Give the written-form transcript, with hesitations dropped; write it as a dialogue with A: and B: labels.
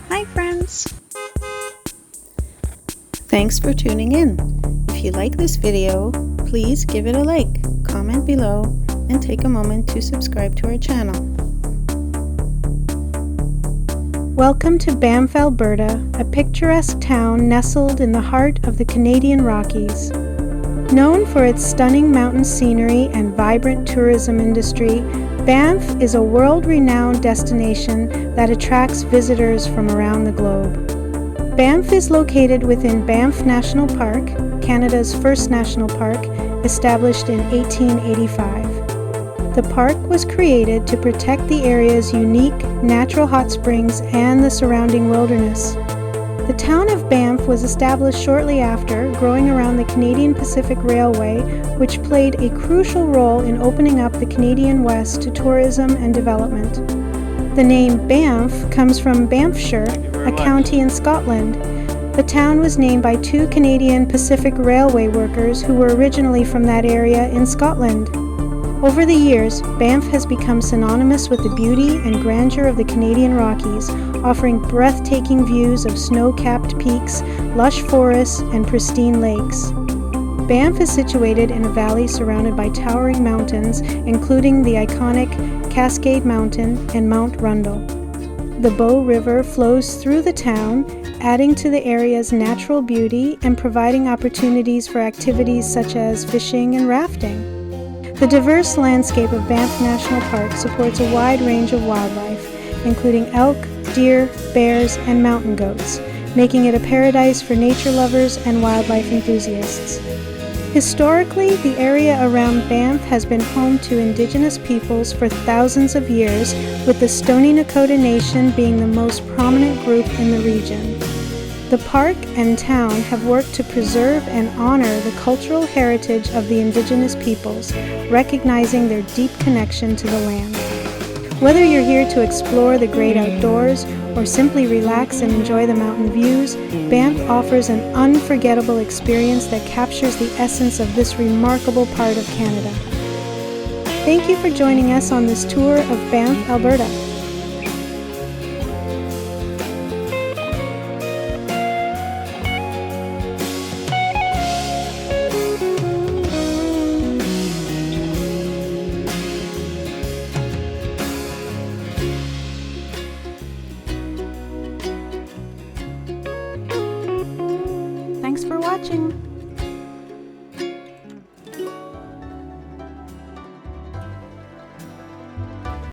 A: Hi friends! Thanks for tuning in. If you like this video, please give it a like, comment below, and take a moment to subscribe to our channel. Welcome to Banff, Alberta, a picturesque town nestled in the heart of the Canadian Rockies. Known for its stunning mountain scenery and vibrant tourism industry, Banff is a world-renowned destination that attracts visitors from around the globe. Banff is located within Banff National Park, Canada's first national park, established in 1885. The park was created to protect the area's unique natural hot springs and the surrounding wilderness. The town of Banff was established shortly after, growing around the Canadian Pacific Railway, which played a crucial role in opening up the Canadian West to tourism and development. The name Banff comes from Banffshire, a county in Scotland. The town was named by two Canadian Pacific Railway workers who were originally from that area in Scotland. Over the years, Banff has become synonymous with the beauty and grandeur of the Canadian Rockies, offering breathtaking views of snow-capped peaks, lush forests, and pristine lakes. Banff is situated in a valley surrounded by towering mountains, including the iconic Cascade Mountain and Mount Rundle. The Bow River flows through the town, adding to the area's natural beauty and providing opportunities for activities such as fishing and rafting. The diverse landscape of Banff National Park supports a wide range of wildlife, including elk, deer, bears, and mountain goats, making it a paradise for nature lovers and wildlife enthusiasts. Historically, the area around Banff has been home to Indigenous peoples for thousands of years, with the Stoney Nakoda Nation being the most prominent group in the region. The park and town have worked to preserve and honor the cultural heritage of the Indigenous peoples, recognizing their deep connection to the land. Whether you're here to explore the great outdoors or simply relax and enjoy the mountain views, Banff offers an unforgettable experience that captures the essence of this remarkable part of Canada. Thank you for joining us on this tour of Banff, Alberta. Thanks for watching!